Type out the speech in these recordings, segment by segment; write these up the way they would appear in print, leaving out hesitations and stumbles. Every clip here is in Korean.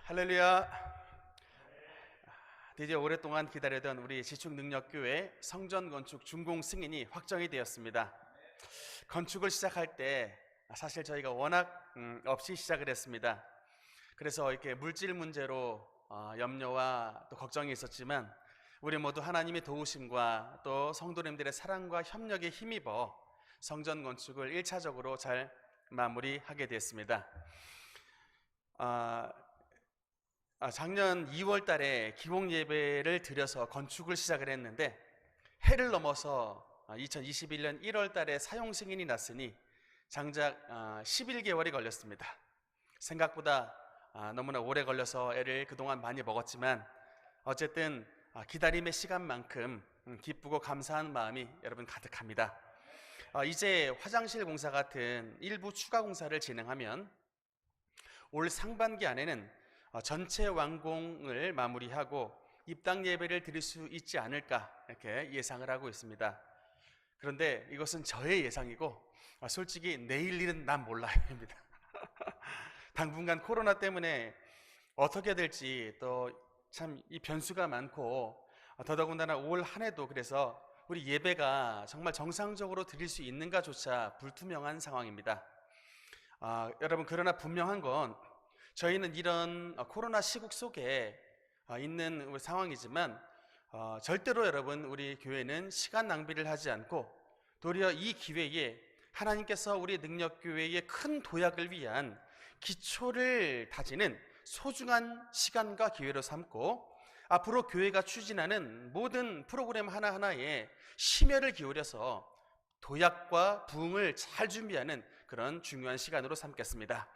할렐루야. 드디어 오랫동안 기다리던 우리 지축능력교회 성전 건축 준공 승인이 확정이 되었습니다. 건축을 시작할 때 사실 저희가 워낙 없이 시작을 했습니다. 그래서 이렇게 물질 문제로 염려와 또 걱정이 있었지만 우리 모두 하나님의 도우심과 또 성도님들의 사랑과 협력에 힘입어 성전 건축을 1차적으로 잘 마무리하게 됐습니다. 작년 2월 달에 기공 예배를 드려서 건축을 시작을 했는데 해를 넘어서 2021년 1월 달에 사용 승인이 났으니 장작 11개월이 걸렸습니다. 생각보다 너무나 오래 걸려서 애를 그동안 많이 먹었지만 어쨌든 기다림의 시간만큼 기쁘고 감사한 마음이 여러분 가득합니다. 이제 화장실 공사 같은 일부 추가 공사를 진행하면 올 상반기 안에는 전체 완공을 마무리하고 입당 예배를 드릴 수 있지 않을까 이렇게 예상을 하고 있습니다. 그런데 이것은 저의 예상이고 솔직히 내일 일은 난 몰라요입니다. 당분간 코로나 때문에 어떻게 될지 또 참 이 변수가 많고 더더군다나 올 한 해도 그래서 우리 예배가 정말 정상적으로 드릴 수 있는가조차 불투명한 상황입니다. 여러분, 그러나 분명한 건 저희는 이런 코로나 시국 속에 있는 상황이지만 절대로 여러분 우리 교회는 시간 낭비를 하지 않고 도리어 이 기회에 하나님께서 우리 능력교회의 큰 도약을 위한 기초를 다지는 소중한 시간과 기회로 삼고 앞으로 교회가 추진하는 모든 프로그램 하나하나에 심혈을 기울여서 도약과 부흥을 잘 준비하는 그런 중요한 시간으로 삼겠습니다.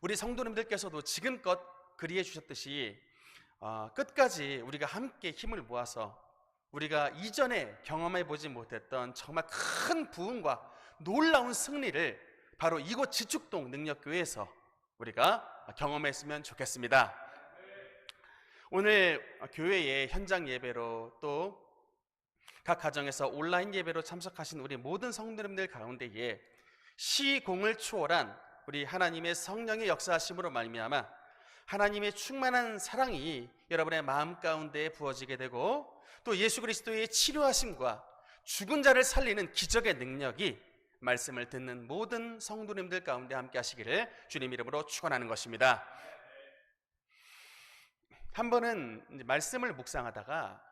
우리 성도님들께서도 지금껏 그리해 주셨듯이 끝까지 우리가 함께 힘을 모아서 우리가 이전에 경험해 보지 못했던 정말 큰 부흥과 놀라운 승리를 바로 이곳 지축동 능력교회에서 우리가 경험했으면 좋겠습니다. 오늘 교회의 현장 예배로 또 각 가정에서 온라인 예배로 참석하신 우리 모든 성도님들 가운데에 시공을 초월한 우리 하나님의 성령의 역사하심으로 말미암아 하나님의 충만한 사랑이 여러분의 마음 가운데 부어지게 되고 또 예수 그리스도의 치료하심과 죽은 자를 살리는 기적의 능력이 말씀을 듣는 모든 성도님들 가운데 함께 하시기를 주님 이름으로 축원하는 것입니다. 한 번은 말씀을 묵상하다가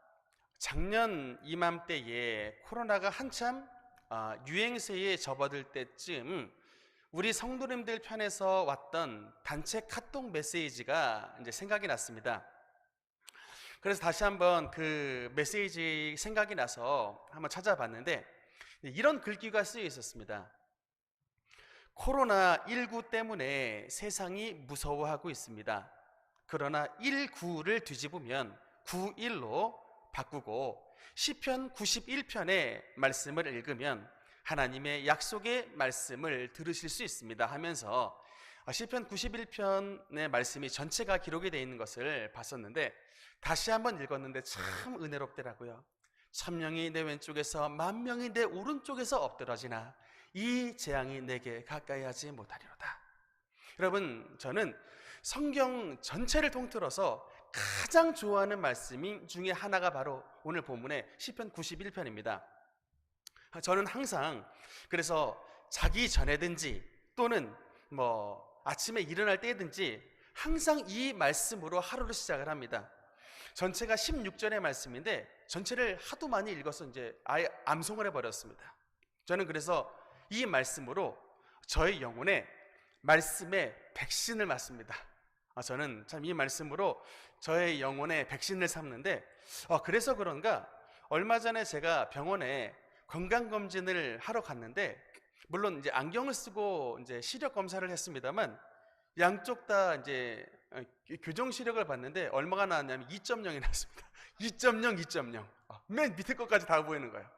작년 이맘때에 코로나가 한참 유행세에 접어들 때쯤 우리 성도님들 편에서 왔던 단체 카톡 메시지가 이제 생각이 났습니다. 그래서 다시 한번 그 메시지 생각이 나서 한번 찾아봤는데 이런 글귀가 쓰여 있었습니다. 코로나19 때문에 세상이 무서워하고 있습니다. 그러나 19를 뒤집으면 91로 바꾸고 시편 91편의 말씀을 읽으면 하나님의 약속의 말씀을 들으실 수 있습니다 하면서 시편 91편의 말씀이 전체가 기록이 되어 있는 것을 봤었는데 다시 한번 읽었는데 참 은혜롭더라고요. 천명이 내 왼쪽에서 만명이 내 오른쪽에서 엎드러지나 이 재앙이 내게 가까이 하지 못하리로다. 여러분, 저는 성경 전체를 통틀어서 가장 좋아하는 말씀 중에 하나가 바로 오늘 본문의 시편 91편입니다. 저는 항상 그래서 자기 전에든지 또는 아침에 일어날 때든지 항상 이 말씀으로 하루를 시작을 합니다. 전체가 16절의 말씀인데 전체를 하도 많이 읽어서 이제 아예 암송을 해버렸습니다. 저는 그래서 이 말씀으로 저의 영혼에 말씀의 백신을 맞습니다. 저는 참 이 말씀으로 저의 영혼에 백신을 삼는데 그래서 그런가 얼마 전에 제가 병원에 건강검진을 하러 갔는데 물론 이제 안경을 쓰고 이제 시력 검사를 했습니다만 양쪽 다 이제 교정 시력을 봤는데 얼마가 나왔냐면 2.0이 나왔습니다. 2.0, 2.0. 맨 밑에 것까지 다 보이는 거예요.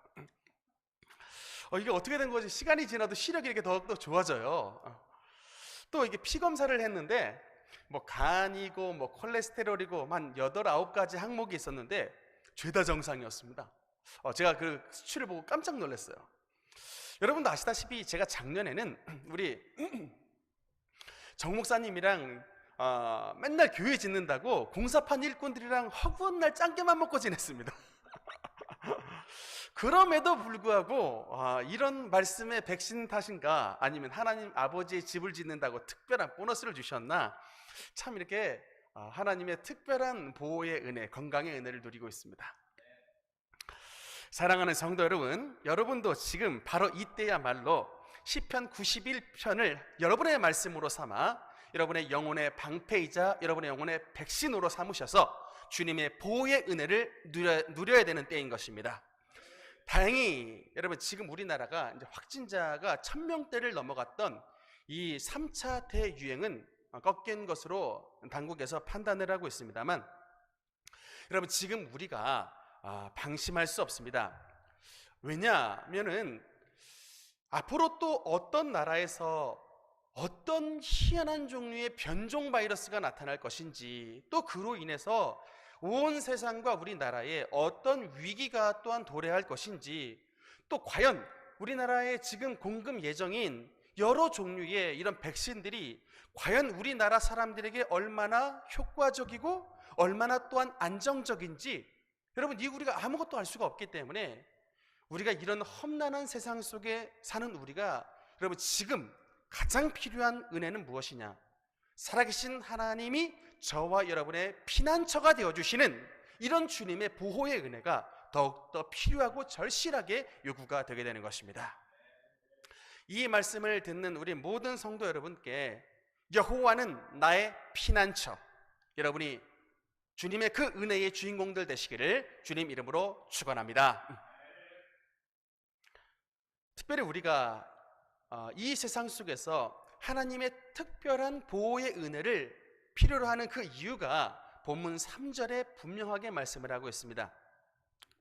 이게 어떻게 된 거지? 시간이 지나도 시력이 이렇게 더욱더 좋아져요. 또 이게 피 검사를 했는데 간이고 콜레스테롤이고 한 8, 9가지 항목이 있었는데 죄다 정상이었습니다. 제가 그 수치를 보고 깜짝 놀랐어요. 여러분도 아시다시피 제가 작년에는 우리 정 목사님이랑 맨날 교회 짓는다고 공사판 일꾼들이랑 허구한 날 짱깨만 먹고 지냈습니다. 그럼에도 불구하고 이런 말씀의 백신 탓인가, 아니면 하나님 아버지의 집을 짓는다고 특별한 보너스를 주셨나, 참 이렇게 하나님의 특별한 보호의 은혜, 건강의 은혜를 누리고 있습니다. 사랑하는 성도 여러분, 여러분도 지금 바로 이때야말로 시편 91편을 여러분의 말씀으로 삼아 여러분의 영혼의 방패이자 여러분의 영혼의 백신으로 삼으셔서 주님의 보호의 은혜를 누려야 되는 때인 것입니다. 다행히 여러분, 지금 우리나라가 이제 확진자가 1000명대를 넘어갔던 이 3차 대유행은 꺾인 것으로 당국에서 판단을 하고 있습니다만, 여러분 지금 우리가 방심할 수 없습니다. 왜냐하면은 앞으로 또 어떤 나라에서 어떤 희한한 종류의 변종 바이러스가 나타날 것인지, 또 그로 인해서 온 세상과 우리나라에 어떤 위기가 또한 도래할 것인지, 또 과연 우리나라에 지금 공급 예정인 여러 종류의 이런 백신들이 과연 우리나라 사람들에게 얼마나 효과적이고 얼마나 또한 안정적인지, 여러분 이 우리가 아무것도 알 수가 없기 때문에, 우리가 이런 험난한 세상 속에 사는 우리가 여러분 지금 가장 필요한 은혜는 무엇이냐? 살아계신 하나님이 저와 여러분의 피난처가 되어주시는 이런 주님의 보호의 은혜가 더욱더 필요하고 절실하게 요구가 되게 되는 것입니다. 이 말씀을 듣는 우리 모든 성도 여러분께 여호와는 나의 피난처, 여러분이 주님의 그 은혜의 주인공들 되시기를 주님 이름으로 축원합니다. 특별히 우리가 이 세상 속에서 하나님의 특별한 보호의 은혜를 필요로 하는 그 이유가 본문 3절에 분명하게 말씀을 하고 있습니다.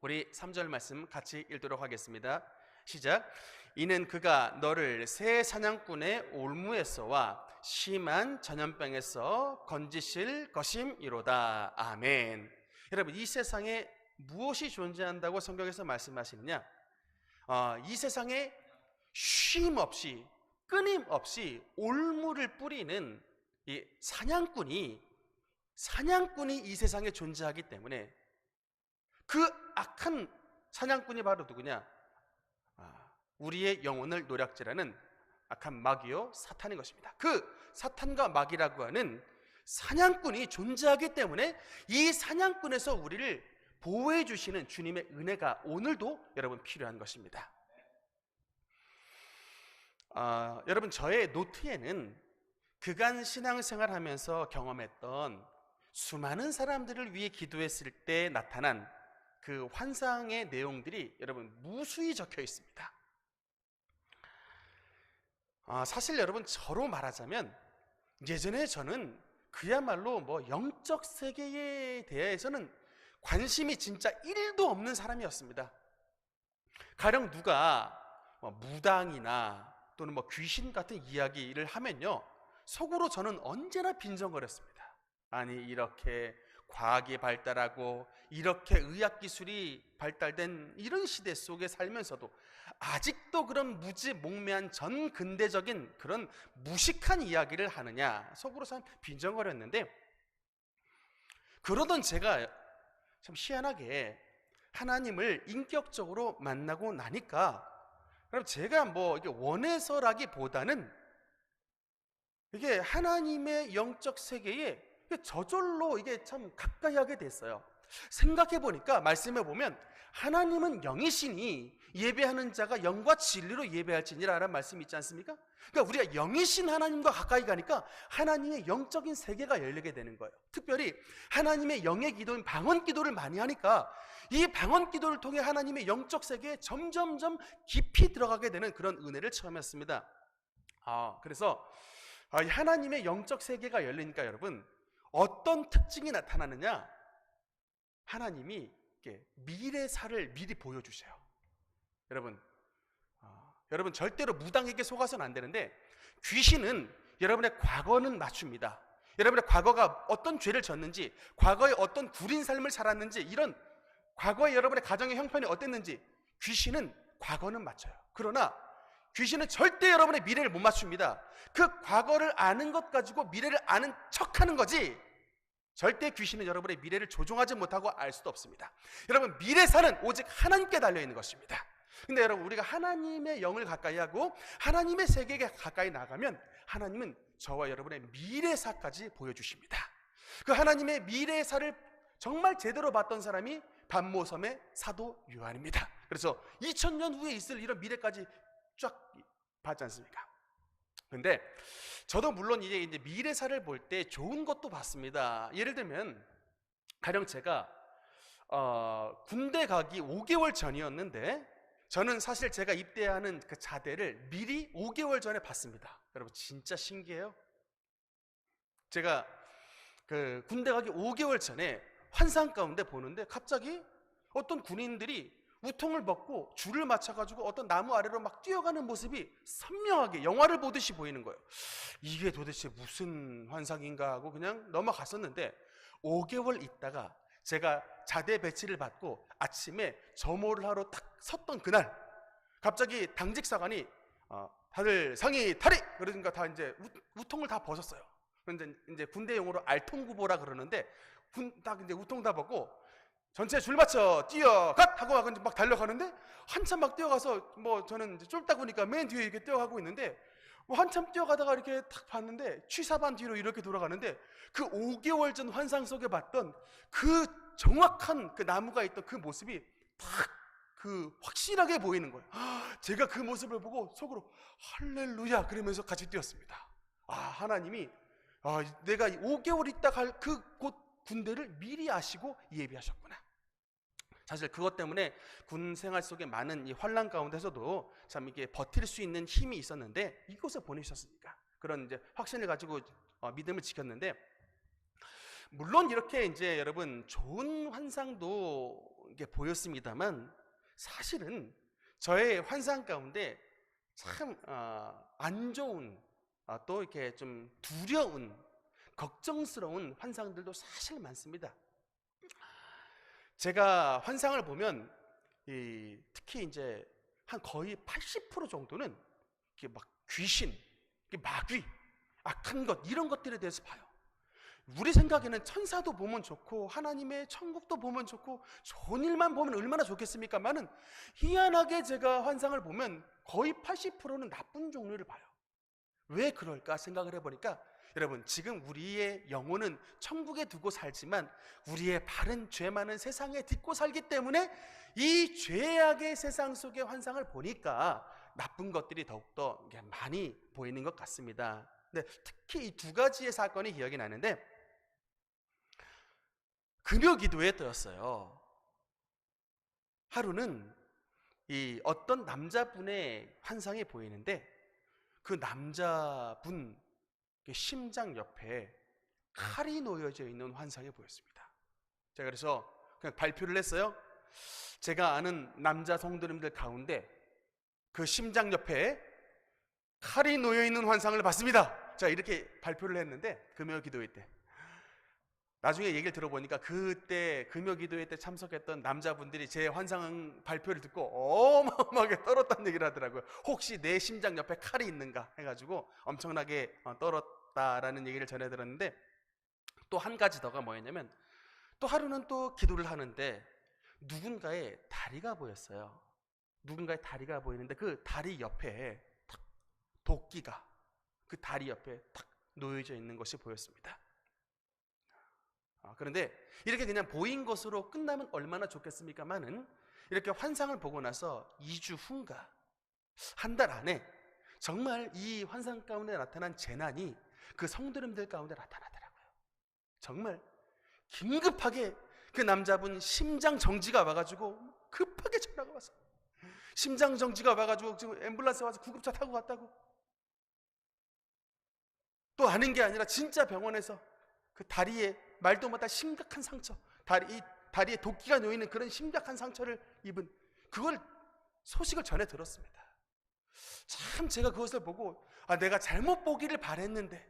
우리 3절 말씀 같이 읽도록 하겠습니다. 시작. 이는 그가 너를 새 사냥꾼의 올무에서와 심한 전염병에서 건지실 것임이로다. 아멘. 여러분 이 세상에 무엇이 존재한다고 성경에서 말씀하시느냐? 이 세상에 쉼없이 끊임없이 올무를 뿌리는 이 사냥꾼이 이 세상에 존재하기 때문에, 그 악한 사냥꾼이 바로 누구냐? 우리의 영혼을 노략질하는 악한 마귀요 사탄인 것입니다. 그 사탄과 마귀라고 하는 사냥꾼이 존재하기 때문에 이 사냥꾼에서 우리를 보호해 주시는 주님의 은혜가 오늘도 여러분 필요한 것입니다. 여러분 저의 노트에는 그간 신앙생활 하면서 경험했던 수많은 사람들을 위해 기도했을 때 나타난 그 환상의 내용들이 여러분 무수히 적혀 있습니다. 사실 여러분 저로 말하자면 예전에 저는 그야말로 영적 세계에 대해서는 관심이 진짜 1도 없는 사람이었습니다. 가령 누가 무당이나 또는 귀신 같은 이야기를 하면요, 속으로 저는 언제나 빈정거렸습니다. 아니 이렇게 과학이 발달하고 이렇게 의학기술이 발달된 이런 시대 속에 살면서도 아직도 그런 무지몽매한 전근대적인 그런 무식한 이야기를 하느냐, 속으로 참 빈정거렸는데, 그러던 제가 참 희한하게 하나님을 인격적으로 만나고 나니까, 그럼 제가 이게 원해서라기보다는 이게 하나님의 영적 세계에 저절로 이게 참 가까이 하게 됐어요. 생각해 보니까 말씀해 보면 하나님은 영이시니 예배하는 자가 영과 진리로 예배할지니라 라는 말씀이 있지 않습니까? 그러니까 우리가 영이신 하나님과 가까이 가니까 하나님의 영적인 세계가 열리게 되는 거예요. 특별히 하나님의 영의 기도인 방언 기도를 많이 하니까 이 방언 기도를 통해 하나님의 영적 세계에 점점점 깊이 들어가게 되는 그런 은혜를 체험했습니다. 그래서 하나님의 영적 세계가 열리니까 여러분 어떤 특징이 나타나느냐? 하나님이 미래사를 미리 보여주세요. 여러분 절대로 무당에게 속아서는 안 되는데, 귀신은 여러분의 과거는 맞춥니다. 여러분의 과거가 어떤 죄를 졌는지, 과거에 어떤 구린 삶을 살았는지, 이런 과거에 여러분의 가정의 형편이 어땠는지 귀신은 과거는 맞춰요. 그러나 귀신은 절대 여러분의 미래를 못 맞춥니다. 그 과거를 아는 것 가지고 미래를 아는 척하는 거지, 절대 귀신은 여러분의 미래를 조종하지 못하고 알 수도 없습니다. 여러분, 미래사는 오직 하나님께 달려있는 것입니다. 근데 여러분, 우리가 하나님의 영을 가까이 하고 하나님의 세계에 가까이 나가면 하나님은 저와 여러분의 미래사까지 보여주십니다. 그 하나님의 미래사를 정말 제대로 봤던 사람이 반모섬의 사도 요한입니다. 그래서 2000년 후에 있을 이런 미래까지 쫙 봤지 않습니까? 근데 저도 물론 이제 미래사를 볼 때 좋은 것도 봤습니다. 예를 들면 가령 제가 군대 가기 5개월 전이었는데, 저는 사실 제가 입대하는 그 자대를 미리 5개월 전에 봤습니다. 여러분, 진짜 신기해요. 제가 그 군대 가기 5개월 전에 환상 가운데 보는데 갑자기 어떤 군인들이 우통을 벗고 줄을 맞춰가지고 어떤 나무 아래로 막 뛰어가는 모습이 선명하게 영화를 보듯이 보이는 거예요. 이게 도대체 무슨 환상인가 하고 그냥 넘어갔었는데, 5개월 있다가 제가 자대 배치를 받고 아침에 점호를 하러 딱 섰던 그날, 갑자기 당직사관이 다들 상의 탈의! 그러니까 다 이제 우통을 다 벗었어요. 그런데 이제 군대 용어로 알통구보라 그러는데, 딱 이제 우통 다 벗고 전체 줄 맞춰 뛰어 갓 하고 막 달려가는데, 한참 막 뛰어가서 저는 이제 쫄다 보니까 맨 뒤에 이렇게 뛰어가고 있는데, 한참 뛰어가다가 이렇게 딱 봤는데 취사반 뒤로 이렇게 돌아가는데, 그 5개월 전 환상 속에 봤던 그 정확한 그 나무가 있던 그 모습이 딱 그 확실하게 보이는 거예요. 제가 그 모습을 보고 속으로 할렐루야 그러면서 같이 뛰었습니다. 하나님이 내가 5개월 있다 갈 그 곳 군대를 미리 아시고 예비하셨구나. 사실 그것 때문에 군 생활 속에 많은 이 환난 가운데서도 참 이게 버틸 수 있는 힘이 있었는데, 이곳에 보내셨으니까 그런 이제 확신을 가지고 믿음을 지켰는데, 물론 이렇게 이제 여러분 좋은 환상도 이게 보였습니다만, 사실은 저의 환상 가운데 참 안 좋은, 또 이렇게 좀 두려운, 걱정스러운 환상들도 사실 많습니다. 제가 환상을 보면 특히 이제 한 거의 80% 정도는 이게 막 귀신, 마귀, 악한 것, 이런 것들에 대해서 봐요. 우리 생각에는 천사도 보면 좋고 하나님의 천국도 보면 좋고 좋은 일만 보면 얼마나 좋겠습니까만은, 희한하게 제가 환상을 보면 거의 80%는 나쁜 종류를 봐요. 왜 그럴까 생각을 해보니까, 여러분, 지금 우리의 영혼은 천국에 두고 살지만 우리의 발은 죄 많은 세상에 딛고 살기 때문에 이 죄악의 세상 속의 환상을 보니까 나쁜 것들이 더욱더 많이 보이는 것 같습니다. 근데 특히 이 두 가지의 사건이 기억이 나는데, 금요 기도회 때였어요. 하루는 이 어떤 남자분의 환상이 보이는데, 그 남자분 심장 옆에 칼이 놓여져 있는 환상이 보였습니다. 제가 그래서 그냥 발표를 했어요. 제가 아는 남자 성도님들 가운데 그 심장 옆에 칼이 놓여 있는 환상을 봤습니다. 제가 이렇게 발표를 했는데, 금요 기도회 때 나중에 얘기를 들어보니까 그때 금요 기도회 때 참석했던 남자분들이 제 환상 발표를 듣고 어마어마하게 떨었다는 얘기를 하더라고요. 혹시 내 심장 옆에 칼이 있는가 해가지고 엄청나게 떨었다라는 얘기를 전해 들었는데, 또 한 가지 더가 뭐였냐면, 또 하루는 또 기도를 하는데 누군가의 다리가 보였어요. 누군가의 다리가 보이는데 그 다리 옆에 탁 도끼가 그 다리 옆에 탁 놓여져 있는 것이 보였습니다. 그런데 이렇게 그냥 보인 것으로 끝나면 얼마나 좋겠습니까만은, 이렇게 환상을 보고 나서 2주 후인가 한 달 안에 정말 이 환상 가운데 나타난 재난이 그 성도님들 가운데 나타나더라고요. 정말 긴급하게 그 남자분 심장 정지가 와가지고 급하게 전화가 와서, 심장 정지가 와가지고 지금 앰뷸런스 와서 구급차 타고 갔다고. 또 아는 게 아니라 진짜 병원에서 그 다리에 말도 못할 심각한 상처, 다리에 도끼가 놓이는 그런 심각한 상처를 입은, 그걸 소식을 전해 들었습니다. 참 제가 그것을 보고 내가 잘못 보기를 바랬는데,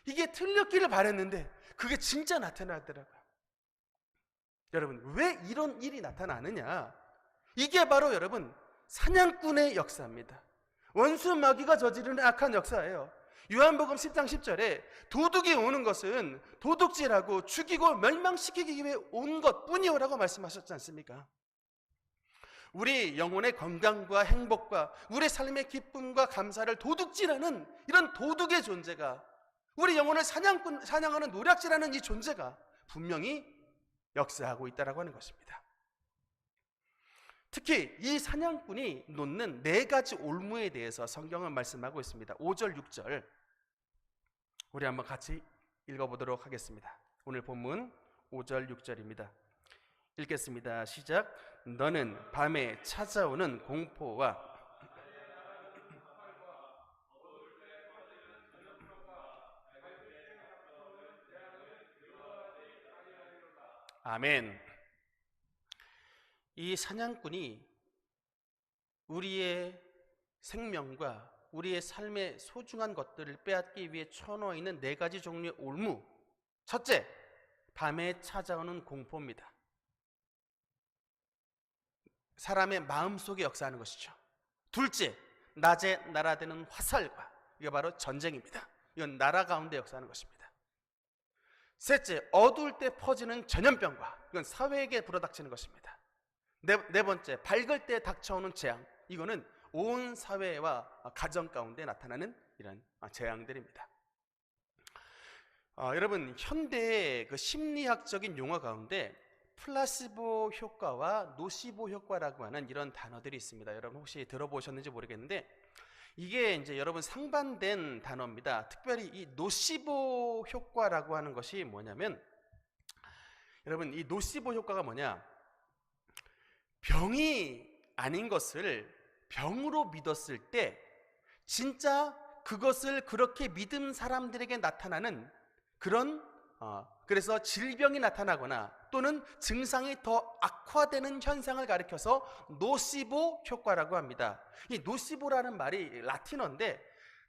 이게 틀렸기를 바랬는데 그게 진짜 나타나더라고요. 여러분, 왜 이런 일이 나타나느냐? 이게 바로 여러분 사냥꾼의 역사입니다. 원수 마귀가 저지르는 악한 역사예요. 요한복음 10장 10절에 도둑이 오는 것은 도둑질하고 죽이고 멸망시키기 위해 온 것뿐이오라고 말씀하셨지 않습니까? 우리 영혼의 건강과 행복과 우리 삶의 기쁨과 감사를 도둑질하는 이런 도둑의 존재가, 우리 영혼을 사냥하는 노략질하는 이 존재가 분명히 역사하고 있다라고 하는 것입니다. 특히 이 사냥꾼이 놓는 4가지 올무에 대해서 성경은 말씀하고 있습니다. 5절, 6절 우리 한번 같이 읽어보도록 하겠습니다. 오늘 본문 5절, 6절입니다. 읽겠습니다. 시작. 너는 밤에 찾아오는 공포와 아멘. 이 사냥꾼이 우리의 생명과 우리의 삶의 소중한 것들을 빼앗기 위해 쳐놓아 있는 4가지 종류의 올무. 첫째, 밤에 찾아오는 공포입니다. 사람의 마음속에 역사하는 것이죠. 둘째, 낮에 날아드는 화살과, 이게 바로 전쟁입니다. 이건 나라 가운데 역사하는 것입니다. 셋째, 어두울 때 퍼지는 전염병과, 이건 사회에게 불어닥치는 것입니다. 네 번째, 밝을 때 닥쳐오는 재앙, 이거는 온 사회와 가정 가운데 나타나는 이런 재앙들입니다. 여러분, 현대의 그 심리학적인 용어 가운데 플라시보 효과와 노시보 효과라고 하는 이런 단어들이 있습니다. 여러분 혹시 들어보셨는지 모르겠는데, 이게 이제 여러분 상반된 단어입니다. 특별히 이 노시보 효과라고 하는 것이 뭐냐면, 여러분 이 노시보 효과가 뭐냐, 병이 아닌 것을 병으로 믿었을 때 진짜 그것을 그렇게 믿은 사람들에게 나타나는 그런 그래서 질병이 나타나거나 또는 증상이 더 악화되는 현상을 가리켜서 노시보 효과라고 합니다. 이 노시보라는 말이 라틴어인데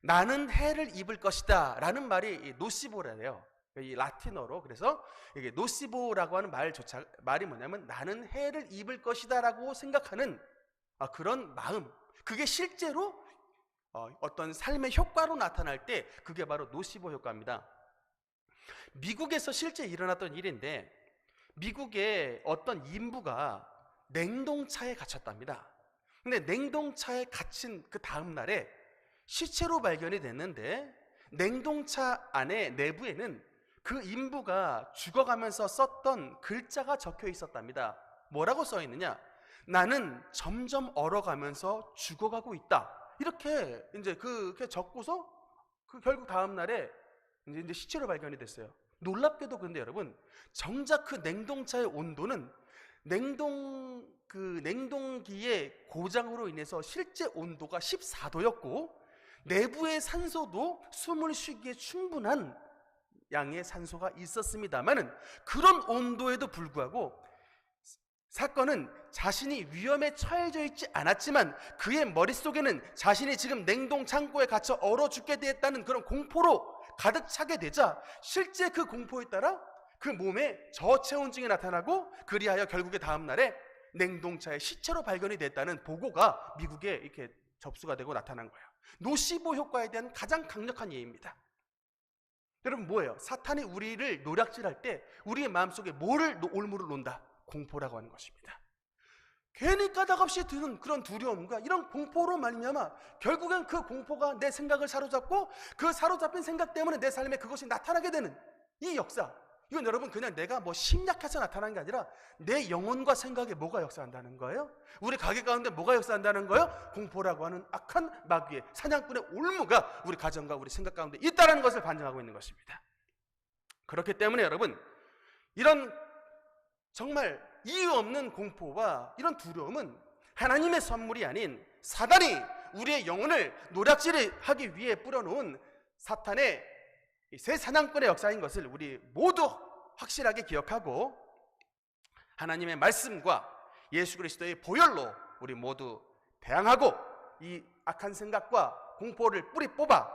나는 해를 입을 것이다 라는 말이 노시보라래요. 이 라틴어로. 그래서 이게 노시보라고 하는 말이 뭐냐면 나는 해를 입을 것이다 라고 생각하는 그런 마음, 그게 실제로 어떤 삶의 효과로 나타날 때 그게 바로 노시보 효과입니다. 미국에서 실제 일어났던 일인데, 미국의 어떤 인부가 냉동차에 갇혔답니다. 근데 냉동차에 갇힌 그 다음 날에 시체로 발견이 됐는데, 냉동차 안에 내부에는 그 인부가 죽어가면서 썼던 글자가 적혀 있었답니다. 뭐라고 써 있느냐? 나는 점점 얼어가면서 죽어가고 있다. 이렇게 이제 그렇게 적고서 결국 다음 날에 이제 시체로 발견이 됐어요. 놀랍게도 근데 여러분, 정작 그 냉동차의 온도는 냉동기의 고장으로 인해서 실제 온도가 14도였고 내부의 산소도 숨을 쉬기에 충분한 양의 산소가 있었습니다만은, 그런 온도에도 불구하고 사건은 자신이 위험에 처해져 있지 않았지만 그의 머릿속에는 자신이 지금 냉동 창고에 갇혀 얼어 죽게 되었다는 그런 공포로 가득 차게 되자 실제 그 공포에 따라 그 몸에 저체온증이 나타나고, 그리하여 결국에 다음 날에 냉동차의 시체로 발견이 됐다는 보고가 미국에 이렇게 접수가 되고 나타난 거예요. 노시보 효과에 대한 가장 강력한 예입니다. 여러분 뭐예요? 사탄이 우리를 노략질할 때 우리의 마음속에 올무를 놓는다? 공포라고 하는 것입니다. 괜히 까닭없이 드는 그런 두려움과 이런 공포로 말미암아 결국엔 그 공포가 내 생각을 사로잡고 그 사로잡힌 생각 때문에 내 삶에 그것이 나타나게 되는 이 역사, 이건 여러분 그냥 내가 심약해서 나타나는 게 아니라 내 영혼과 생각에 뭐가 역사한다는 거예요? 우리 가게 가운데 뭐가 역사한다는 거예요? 공포라고 하는 악한 마귀의 사냥꾼의 올무가 우리 가정과 우리 생각 가운데 있다는 것을 반증하고 있는 것입니다. 그렇기 때문에 여러분, 이런 정말 이유 없는 공포와 이런 두려움은 하나님의 선물이 아닌 사단이 우리의 영혼을 노략질하기 위해 뿌려놓은 사탄의 새 사냥꾼의 역사인 것을 우리 모두 확실하게 기억하고, 하나님의 말씀과 예수 그리스도의 보혈로 우리 모두 대항하고 이 악한 생각과 공포를 뿌리 뽑아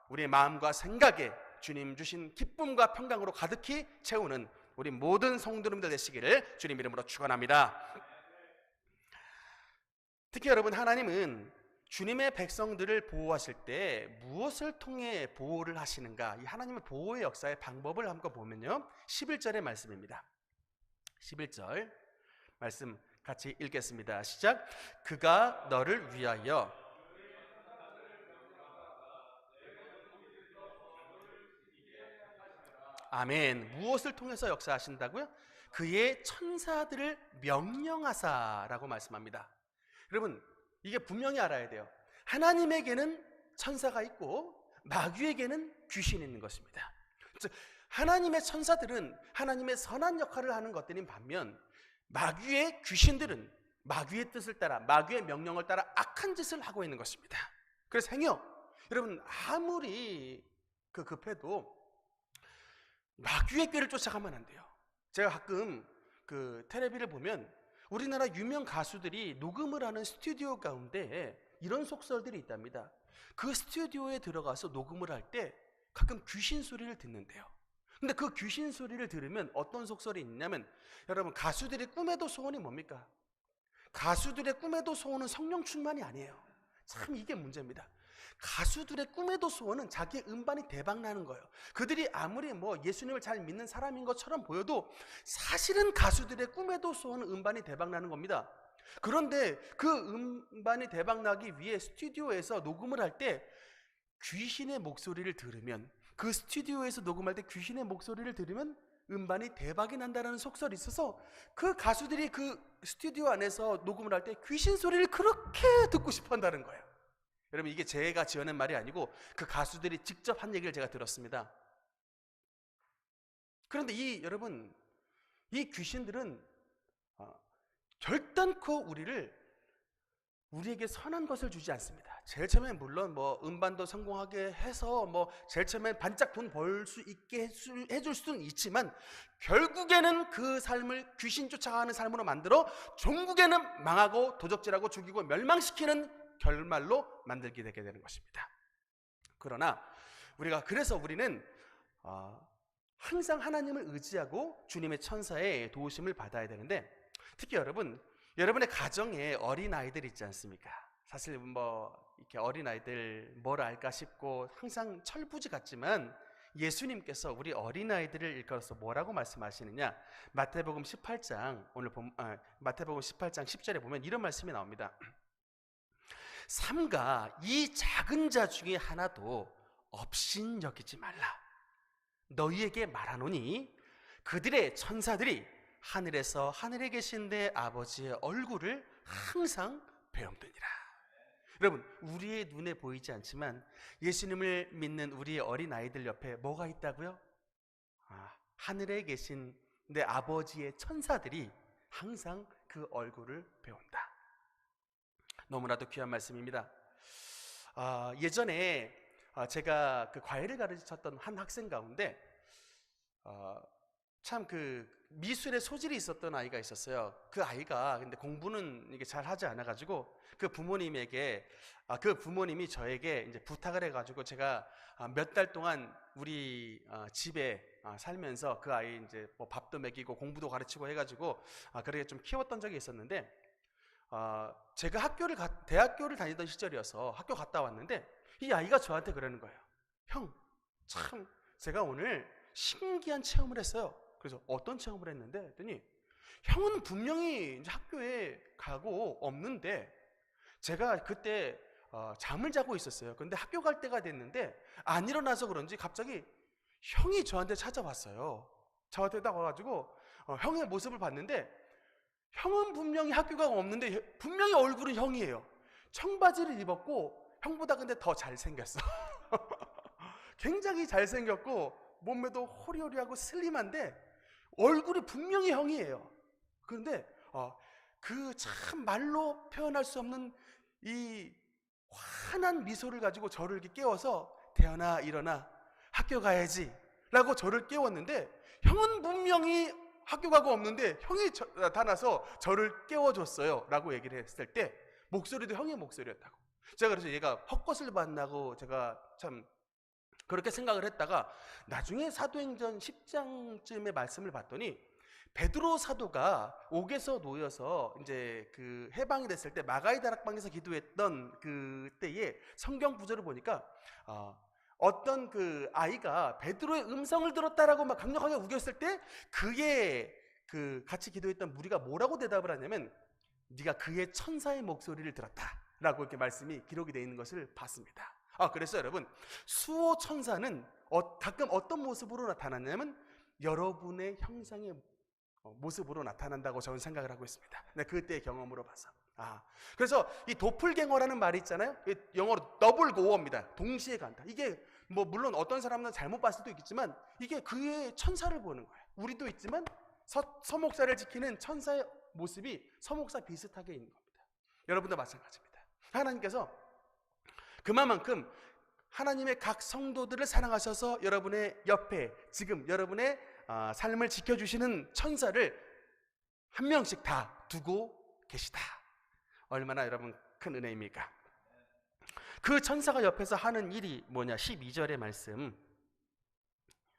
우리의 마음과 생각에 주님 주신 기쁨과 평강으로 가득히 채우는 우리 모든 성도님들 되시기를 주님 이름으로 축원합니다. 특히 여러분, 하나님은 주님의 백성들을 보호하실 때 무엇을 통해 보호를 하시는가? 이 하나님의 보호의 역사의 방법을 한번 보면요, 11절의 말씀입니다. 11절 말씀 같이 읽겠습니다. 시작. 그가 너를 위하여 아멘. 무엇을 통해서 역사하신다고요? 그의 천사들을 명령하사라고 말씀합니다. 여러분, 이게 분명히 알아야 돼요. 하나님에게는 천사가 있고 마귀에게는 귀신이 있는 것입니다. 즉, 하나님의 천사들은 하나님의 선한 역할을 하는 것들인 반면 마귀의 귀신들은 마귀의 뜻을 따라, 마귀의 명령을 따라 악한 짓을 하고 있는 것입니다. 그래서 행여 여러분, 아무리 급해도 마귀의 꾀를 쫓아가면 안 돼요. 제가 가끔 텔레비를 보면 우리나라 유명 가수들이 녹음을 하는 스튜디오 가운데 이런 속설들이 있답니다. 그 스튜디오에 들어가서 녹음을 할 때 가끔 귀신 소리를 듣는데요. 근데 그 귀신 소리를 들으면 어떤 속설이 있냐면, 여러분, 가수들의 꿈에도 소원이 뭡니까? 가수들의 꿈에도 소원은 성령 충만이 아니에요. 참 이게 문제입니다. 가수들의 꿈에도 소원은 자기의 음반이 대박 나는 거예요. 그들이 아무리 예수님을 잘 믿는 사람인 것처럼 보여도 사실은 가수들의 꿈에도 소원은 음반이 대박 나는 겁니다. 그런데 그 음반이 대박 나기 위해 스튜디오에서 녹음을 할 때 귀신의 목소리를 들으면, 그 스튜디오에서 녹음할 때 귀신의 목소리를 들으면 음반이 대박이 난다는 속설이 있어서 그 가수들이 그 스튜디오 안에서 녹음을 할 때 귀신 소리를 그렇게 듣고 싶어 한다는 거예요. 여러분, 이게 제가 지어낸 말이 아니고 그 가수들이 직접 한 얘기를 제가 들었습니다. 그런데 여러분, 이 귀신들은 결단코 우리에게 선한 것을 주지 않습니다. 제일 처음에 물론 음반도 성공하게 해서 제일 처음에 반짝 돈 벌 수 있게 해줄 수는 있지만, 결국에는 그 삶을 귀신 쫓아가는 삶으로 만들어 종국에는 망하고 도적질하고 죽이고 멸망시키는 결말로 만들게 되게 되는 것입니다. 그러나 그래서 우리는 항상 하나님을 의지하고 주님의 천사의 도우심을 받아야 되는데, 특히 여러분의 가정에 어린아이들 있지 않습니까? 사실 이렇게 어린아이들 뭘 알까 싶고 항상 철부지 같지만, 예수님께서 우리 어린아이들을 일컬어서 뭐라고 말씀하시느냐? 마태복음 18장 마태복음 18장 10절에 보면 이런 말씀이 나옵니다. 삼가 이 작은 자 중에 하나도 업신 여기지 말라. 너희에게 말하노니 그들의 천사들이 하늘에서 하늘에 계신 내 아버지의 얼굴을 항상 배움되니라. 여러분, 우리의 눈에 보이지 않지만 예수님을 믿는 우리의 어린아이들 옆에 뭐가 있다고요? 하늘에 계신 내 아버지의 천사들이 항상 그 얼굴을 배운다. 너무나도 귀한 말씀입니다. 예전에 제가 과외를 가르쳤던 한 학생 가운데 참 미술에 소질이 있었던 아이가 있었어요. 그 아이가 근데 공부는 이게 잘 하지 않아가지고 그 부모님이 저에게 이제 부탁을 해가지고 제가 몇 달 동안 우리 집에 살면서 그 아이 이제 밥도 먹이고 공부도 가르치고 해가지고 그렇게 좀 키웠던 적이 있었는데, 제가 대학교를 다니던 시절이어서 학교 갔다 왔는데 이 아이가 저한테 그러는 거예요. 형, 참 제가 오늘 신기한 체험을 했어요. 그래서 어떤 체험을 했는데 했더니, 형은 분명히 이제 학교에 가고 없는데 제가 그때 잠을 자고 있었어요. 그런데 학교 갈 때가 됐는데 안 일어나서 그런지 갑자기 형이 저한테 찾아왔어요. 저한테 딱 와가지고 형의 모습을 봤는데, 형은 분명히 학교 가고 없는데 분명히 얼굴은 형이에요. 청바지를 입었고 형보다 근데 더 잘생겼어. 굉장히 잘생겼고 몸매도 호리호리하고 슬림한데 얼굴이 분명히 형이에요. 그런데 그 참 말로 표현할 수 없는 이 환한 미소를 가지고 저를 이렇게 깨워서, 태연아 일어나 학교 가야지 라고 저를 깨웠는데, 형은 분명히 학교 가고 없는데 형이 나타나서 저를 깨워줬어요 라고 얘기를 했을 때 목소리도 형의 목소리였다고. 제가 그래서 얘가 헛것을 봤나고 제가 참 그렇게 생각을 했다가 나중에 사도행전 10장쯤의 말씀을 봤더니 베드로 사도가 옥에서 놓여서 이제 그 해방이 됐을 때 마가이 다락방에서 기도했던 그때에 성경 구절을 보니까 어떤 그 아이가 베드로의 음성을 들었다라고 막 강력하게 우겼을 때 그의 그 같이 기도했던 무리가 뭐라고 대답을 하냐면 네가 그의 천사의 목소리를 들었다라고 이렇게 말씀이 기록이 되어 있는 것을 봤습니다. 그래서 여러분, 수호 천사는 가끔 어떤 모습으로 나타나냐면 여러분의 형상의 모습으로 나타난다고 저는 생각을 하고 있습니다. 네, 그때의 경험으로 봐서. 그래서 이 도플갱어라는 말이 있잖아요. 영어로 더블 고어입니다. 동시에 간다. 이게 뭐 물론 어떤 사람은 잘못 봤을 수도 있겠지만 이게 그의 천사를 보는 거예요. 우리도 있지만 서목사를 지키는 천사의 모습이 서목사 비슷하게 있는 겁니다. 여러분도 마찬가지입니다. 하나님께서 그만큼 하나님의 각 성도들을 사랑하셔서 여러분의 옆에 지금 여러분의 삶을 지켜주시는 천사를 한 명씩 다 두고 계시다. 얼마나 여러분 큰 은혜입니까? 그 천사가 옆에서 하는 일이 뭐냐? 12절의 말씀,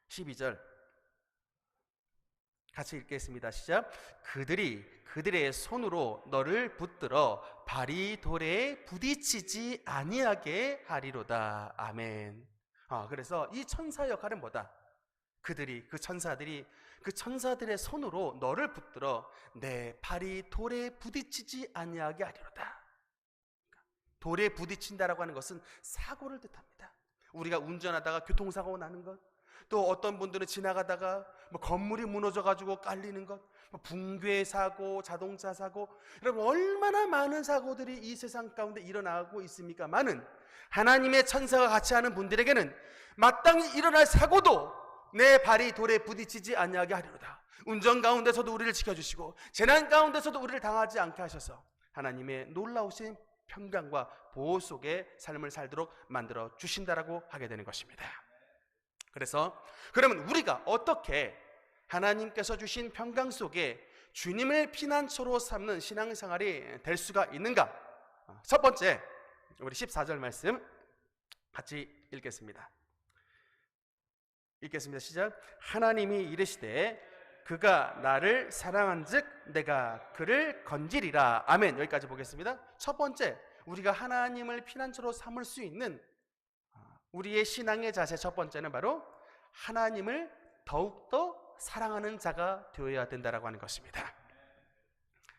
12절 같이 읽겠습니다. 시작. 그들의 손으로 너를 붙들어 발이 돌에 부딪히지 아니하게 하리로다. 아멘. 그래서 이 천사 역할은 뭐다? 그 천사들의 손으로 너를 붙들어 내 발이 돌에 부딪히지 아니하게 하리로다. 돌에 부딪힌다라고 하는 것은 사고를 뜻합니다. 우리가 운전하다가 교통사고 나는 것, 또 어떤 분들은 지나가다가 뭐 건물이 무너져가지고 깔리는 것, 뭐 붕괴 사고, 자동차 사고, 여러분 얼마나 많은 사고들이 이 세상 가운데 일어나고 있습니까? 많은 하나님의 천사가 같이 하는 분들에게는 마땅히 일어날 사고도 내 발이 돌에 부딪히지 아니하게 하리로다. 운전 가운데서도 우리를 지켜주시고 재난 가운데서도 우리를 당하지 않게 하셔서 하나님의 놀라우신 평강과 보호 속에 삶을 살도록 만들어 주신다라고 하게 되는 것입니다. 그래서 그러면 우리가 어떻게 하나님께서 주신 평강 속에 주님을 피난처로 삼는 신앙생활이 될 수가 있는가? 첫 번째, 우리 14절 말씀 같이 읽겠습니다. 시작. 하나님이 이르시되 그가 나를 사랑한즉 내가 그를 건지리라. 아멘. 여기까지 보겠습니다. 첫 번째, 우리가 하나님을 피난처로 삼을 수 있는 우리의 신앙의 자세 첫 번째는 바로 하나님을 더욱더 사랑하는 자가 되어야 된다라고 하는 것입니다.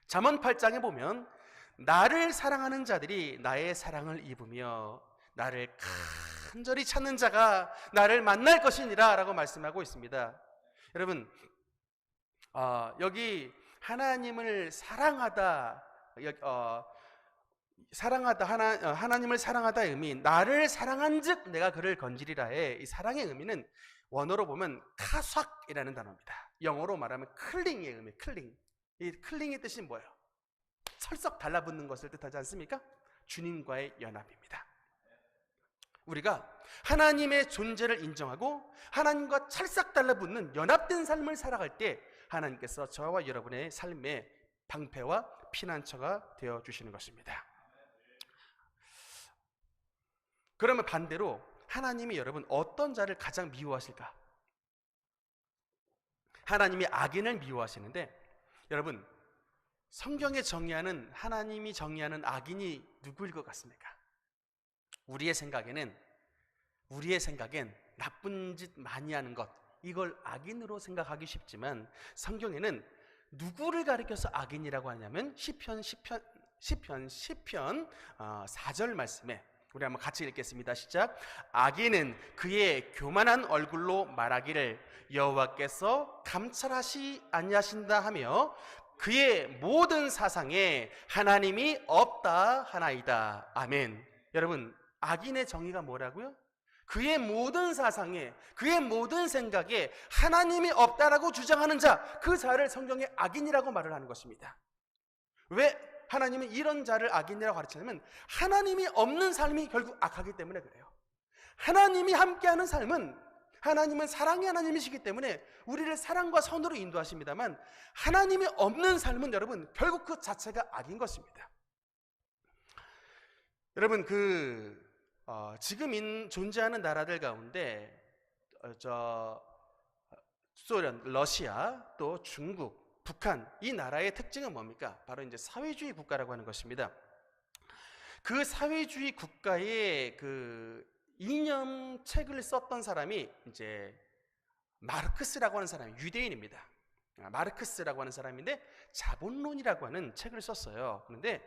잠언 8장에 보면 나를 사랑하는 자들이 나의 사랑을 입으며 나를 간절히 찾는 자가 나를 만날 것이니라 라고 말씀하고 있습니다. 여러분, 여기 하나님을 하나님을 사랑하다의 의미, 나를 사랑한즉 내가 그를 건지리라의 이 사랑의 의미는 원어로 보면 카삭이라는 단어입니다. 영어로 말하면 클링의 의미, 클링. 이 클링의 뜻이 뭐예요? 철썩 달라붙는 것을 뜻하지 않습니까? 주님과의 연합입니다. 우리가 하나님의 존재를 인정하고 하나님과 찰싹 달라붙는 연합된 삶을 살아갈 때 하나님께서 저와 여러분의 삶의 방패와 피난처가 되어주시는 것입니다. 그러면 반대로 하나님이 여러분 어떤 자를 가장 미워하실까? 하나님이 악인을 미워하시는데 여러분 성경에 하나님이 정의하는 악인이 누구일 것 같습니까? 우리의 생각엔 나쁜 짓 많이 하는 것, 이걸 악인으로 생각하기 쉽지만 성경에는 누구를 가리켜서 악인이라고 하냐면 시편 4절 말씀에 우리 한번 같이 읽겠습니다. 시작. 악인은 그의 교만한 얼굴로 말하기를 여호와께서 감찰하시 아니하신다 하며 그의 모든 사상에 하나님이 없다 하나이다. 아멘. 여러분, 악인의 정의가 뭐라고요? 그의 모든 사상에, 그의 모든 생각에 하나님이 없다라고 주장하는 자, 그 자를 성경에 악인이라고 말을 하는 것입니다. 왜 하나님은 이런 자를 악인이라고 가르치냐면 하나님이 없는 삶이 결국 악하기 때문에 그래요. 하나님이 함께하는 삶은, 하나님은 사랑의 하나님이시기 때문에 우리를 사랑과 선으로 인도하십니다만 하나님이 없는 삶은 여러분 결국 그 자체가 악인 것입니다. 여러분 지금 존재하는 나라들 가운데 소련, 러시아, 또 중국, 북한 이 나라의 특징은 뭡니까? 바로 이제 사회주의 국가라고 하는 것입니다. 그 사회주의 국가의 그 이념책을 썼던 사람이 이제 마르크스라고 하는 사람이 유대인입니다. 마르크스라고 하는 사람인데 자본론이라고 하는 책을 썼어요. 그런데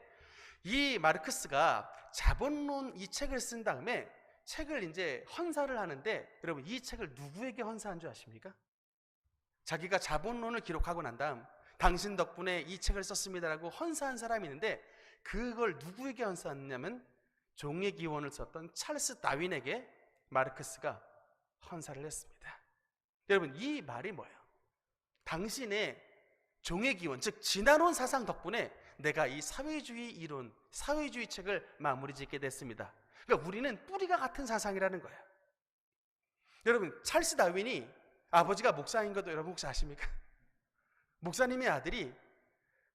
이 마르크스가 자본론 이 책을 쓴 다음에 책을 이제 헌사를 하는데, 여러분 이 책을 누구에게 헌사한 줄 아십니까? 자기가 자본론을 기록하고 난 다음 당신 덕분에 이 책을 썼습니다라고 헌사한 사람이 있는데, 그걸 누구에게 헌사했냐면 종의 기원을 썼던 찰스 다윈에게 마르크스가 헌사를 했습니다. 여러분 이 말이 뭐예요? 당신의 종의 기원, 즉 지나온 사상 덕분에 내가 이 사회주의 이론, 사회주의 책을 마무리 짓게 됐습니다. 그러니까 우리는 뿌리가 같은 사상이라는 거예요. 여러분 찰스 다윈이 아버지가 목사인 것도 여러분 혹시 아십니까? 목사님의 아들이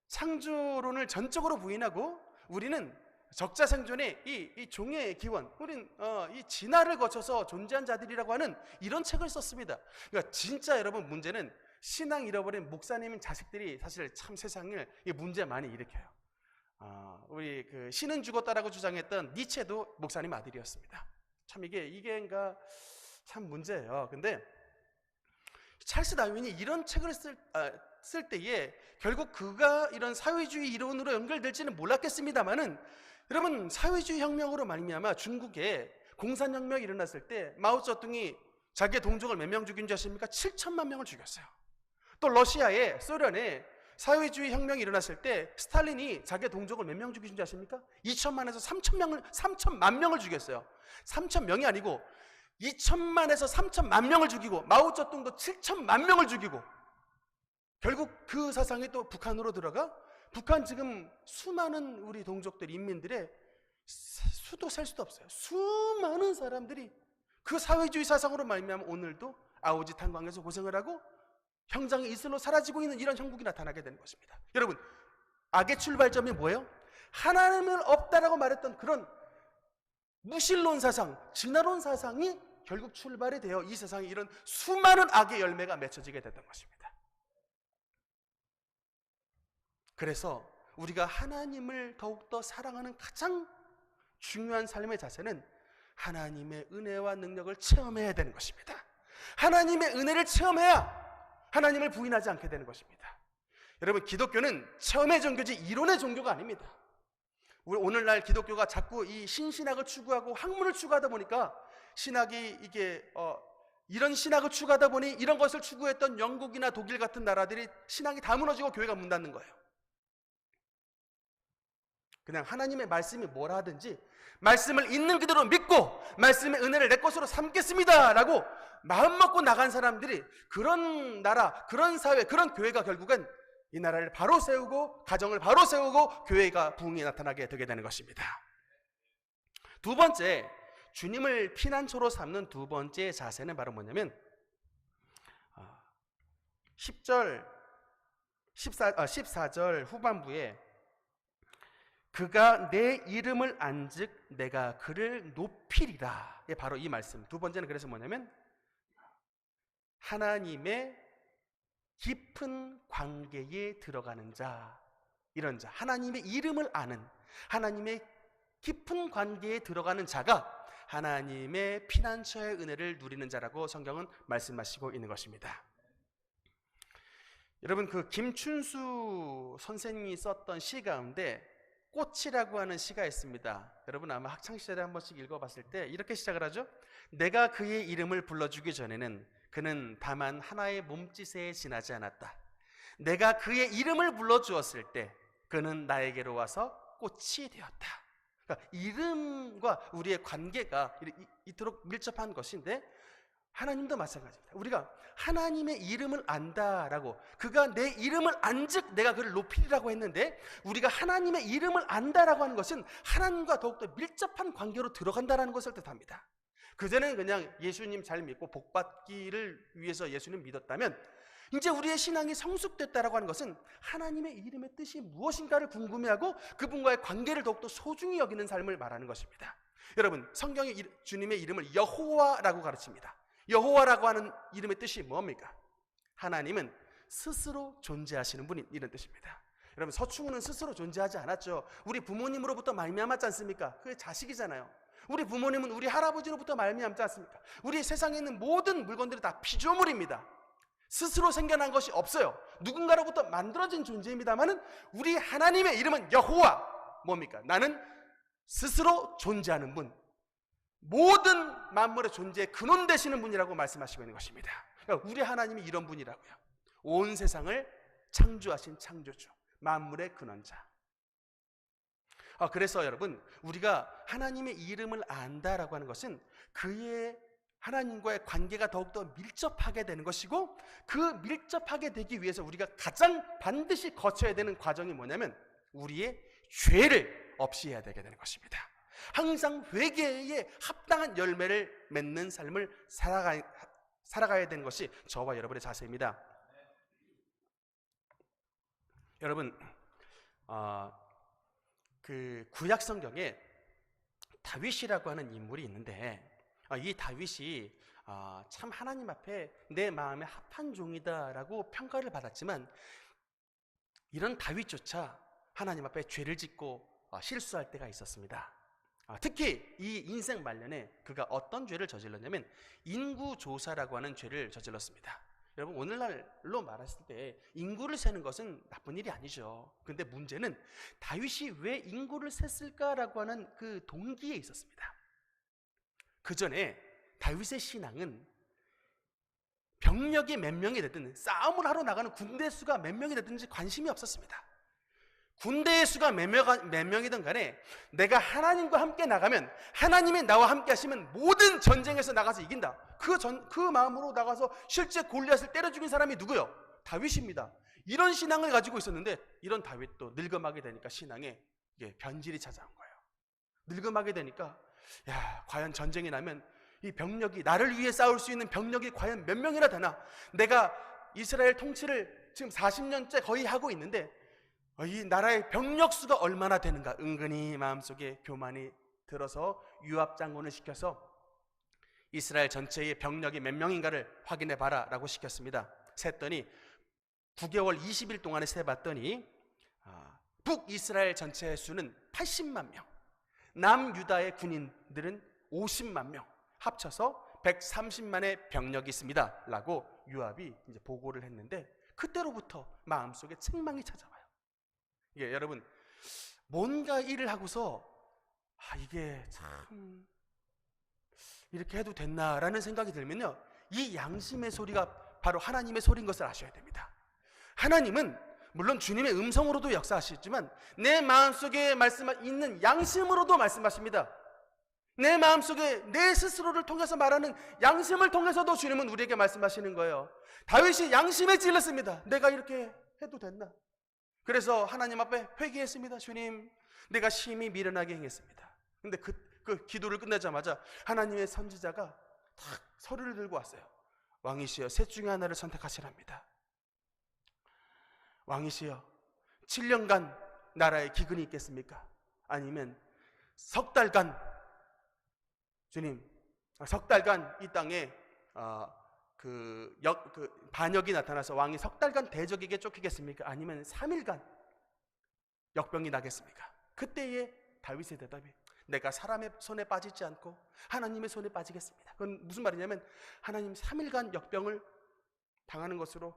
창조론을 전적으로 부인하고 우리는 적자생존의 이 종의 기원, 우린 이 진화를 거쳐서 존재한 자들이라고 하는 이런 책을 썼습니다. 그러니까 진짜 여러분 문제는 신앙 잃어버린 목사님 자식들이 사실 참 세상을 문제 많이 일으켜요. 우리 그 신은 죽었다라고 주장했던 니체도 목사님 아들이었습니다. 참 이게가 참 문제예요. 근데 찰스 다윈이 이런 책을 쓸 때에 결국 그가 이런 사회주의 이론으로 연결될지는 몰랐겠습니다만은, 여러분 사회주의 혁명으로 말미암아 중국에 공산혁명이 일어났을 때 마오쩌둥이 자기의 동족을 몇 명 죽인 줄 아십니까? 7천만 명을 죽였어요. 또 러시아에, 소련에 사회주의 혁명이 일어났을 때 스탈린이 자기의 동족을 몇 명 죽인 줄 아십니까? 2천만에서 3천만 명을 죽였어요. 3천 명이 아니고 2천만에서 3천만 명을 죽이고, 마오쩌둥도 7천만 명을 죽이고, 결국 그 사상이 또 북한으로 들어가 북한 지금 수많은 우리 동족들 인민들의 수도 셀 수도 없어요. 수많은 사람들이 그 사회주의 사상으로 말미암아 오늘도 아오지 탄광에서 고생을 하고 형장의 이슬로 사라지고 있는 이런 형국이 나타나게 되는 것입니다. 여러분 악의 출발점이 뭐예요? 하나님은 없다라고 말했던 그런 무신론 사상, 진화론 사상이 결국 출발이 되어 이 세상에 이런 수많은 악의 열매가 맺혀지게 됐던 것입니다. 그래서 우리가 하나님을 더욱더 사랑하는 가장 중요한 삶의 자세는 하나님의 은혜와 능력을 체험해야 되는 것입니다. 하나님의 은혜를 체험해야 하나님을 부인하지 않게 되는 것입니다. 여러분 기독교는 체험의 종교지 이론의 종교가 아닙니다. 우리 오늘날 기독교가 자꾸 이 신신학을 추구하고 학문을 추구하다 보니까 신학이 이런 신학을 추구하다 보니 이런 것을 추구했던 영국이나 독일 같은 나라들이 신학이 다 무너지고 교회가 문 닫는 거예요. 그냥 하나님의 말씀이 뭐라 하든지 말씀을 있는 그대로 믿고 말씀의 은혜를 내 것으로 삼겠습니다 라고 마음 먹고 나간 사람들이, 그런 나라, 그런 사회, 그런 교회가 결국은 이 나라를 바로 세우고 가정을 바로 세우고 교회가 부흥이 나타나게 되게 되는 것입니다. 두 번째, 주님을 피난처로 삼는 두 번째 자세는 바로 뭐냐면 14절 후반부에 그가 내 이름을 안즉 내가 그를 높이리라. 바로 이 말씀. 두 번째는 그래서 뭐냐면 하나님의 깊은 관계에 들어가는 자, 이런 자, 하나님의 이름을 아는, 하나님의 깊은 관계에 들어가는 자가 하나님의 피난처의 은혜를 누리는 자라고 성경은 말씀하시고 있는 것입니다. 여러분 그 김춘수 선생님이 썼던 시 가운데 꽃이라고 하는 시가 있습니다. 여러분 아마 학창시절에 한 번씩 읽어봤을 때 이렇게 시작을 하죠. 내가 그의 이름을 불러주기 전에는 그는 다만 하나의 몸짓에 지나지 않았다. 내가 그의 이름을 불러주었을 때 그는 나에게로 와서 꽃이 되었다. 그러니까 이름과 우리의 관계가 이토록 밀접한 것인데 하나님도 마찬가지입니다. 우리가 하나님의 이름을 안다라고, 그가 내 이름을 안즉 내가 그를 높이리라고 했는데, 우리가 하나님의 이름을 안다라고 하는 것은 하나님과 더욱더 밀접한 관계로 들어간다라는 것을 뜻합니다. 그전에는 그냥 예수님 잘 믿고 복받기를 위해서 예수님 믿었다면, 이제 우리의 신앙이 성숙됐다라고 하는 것은 하나님의 이름의 뜻이 무엇인가를 궁금해하고 그분과의 관계를 더욱더 소중히 여기는 삶을 말하는 것입니다. 여러분 성경이 주님의 이름을 여호와라고 가르칩니다. 여호와라고 하는 이름의 뜻이 뭡니까? 하나님은 스스로 존재하시는 분이 이런 뜻입니다. 여러분, 서충우는 스스로 존재하지 않았죠. 우리 부모님으로부터 말미암았지 않습니까? 그게 자식이잖아요. 우리 부모님은 우리 할아버지로부터 말미암지 않습니까? 우리 세상에 있는 모든 물건들이 다 피조물입니다. 스스로 생겨난 것이 없어요. 누군가로부터 만들어진 존재입니다만은 우리 하나님의 이름은 여호와. 뭡니까? 나는 스스로 존재하는 분, 모든 만물의 존재의 근원 되시는 분이라고 말씀하시고 있는 것입니다. 그러니까 우리 하나님이 이런 분이라고요. 온 세상을 창조하신 창조주, 만물의 근원자. 그래서 여러분, 우리가 하나님의 이름을 안다라고 하는 것은 그의 하나님과의 관계가 더욱더 밀접하게 되는 것이고, 그 밀접하게 되기 위해서 우리가 가장 반드시 거쳐야 되는 과정이 뭐냐면 우리의 죄를 없이 해야 되게 되는 것입니다. 항상 회개에 합당한 열매를 맺는 삶을 살아가야 되는 것이 저와 여러분의 자세입니다. 여러분, 그 구약 성경에 다윗이라고 하는 인물이 있는데, 이 다윗이 참 하나님 앞에 내 마음에 합한 종이다라고 평가를 받았지만, 이런 다윗조차 하나님 앞에 죄를 짓고 실수할 때가 있었습니다. 특히 이 인생 말년에 그가 어떤 죄를 저질렀냐면 인구조사라고 하는 죄를 저질렀습니다. 여러분, 오늘날로 말했을 때 인구를 세는 것은 나쁜 일이 아니죠. 근데 문제는 다윗이 왜 인구를 셌을까라고 하는 그 동기에 있었습니다. 그 전에 다윗의 신앙은 병력이 몇 명이 됐든, 싸움을 하러 나가는 군대 수가 몇 명이 됐든지 관심이 없었습니다. 군대의 수가 몇 명이든 간에 내가 하나님과 함께 나가면, 하나님이 나와 함께 하시면 모든 전쟁에서 나가서 이긴다. 그 마음으로 나가서 실제 골리앗을 때려 죽인 사람이 누구요? 다윗입니다. 이런 신앙을 가지고 있었는데, 이런 다윗도 늙어가게 되니까 신앙에 변질이 찾아온 거예요. 늙어가게 되니까 과연 전쟁이 나면 이 병력이, 나를 위해 싸울 수 있는 병력이 과연 몇 명이나 되나? 내가 이스라엘 통치를 지금 40년째 거의 하고 있는데 이 나라의 병력 수가 얼마나 되는가? 은근히 마음속에 교만이 들어서 요압 장군을 시켜서 이스라엘 전체의 병력이 몇 명인가를 확인해 봐라 라고 시켰습니다. 셌더니 9개월 20일 동안에 세봤더니 북이스라엘 전체의 수는 80만 명, 남유다의 군인들은 50만 명, 합쳐서 130만의 병력이 있습니다 라고 요압이 이제 보고를 했는데, 그때로부터 마음속에 책망이 찾아와요. 여러분, 뭔가 일을 하고서 이게 참 이렇게 해도 됐나라는 생각이 들면요, 이 양심의 소리가 바로 하나님의 소리인 것을 아셔야 됩니다. 하나님은 물론 주님의 음성으로도 역사하시지만 내 마음속에 있는 양심으로도 말씀하십니다. 내 마음속에 내 스스로를 통해서 말하는 양심을 통해서도 주님은 우리에게 말씀하시는 거예요. 다윗이 양심에 찔렸습니다. 내가 이렇게 해도 됐나? 그래서 하나님 앞에 회개했습니다. 주님, 내가 심히 미련하게 행했습니다. 근데 그 기도를 끝내자마자 하나님의 선지자가 탁 서류를 들고 왔어요. 왕이시여, 셋 중에 하나를 선택하시랍니다. 왕이시여, 7년간 나라에 기근이 있겠습니까? 아니면 석 달간, 주님, 석 달간 이 땅에 반역이 나타나서 왕이 석 달간 대적에게 쫓기겠습니까? 아니면 3일간 역병이 나겠습니까? 그때의 다윗의 대답이, 내가 사람의 손에 빠지지 않고 하나님의 손에 빠지겠습니다. 그건 무슨 말이냐면, 하나님 3일간 역병을 당하는 것으로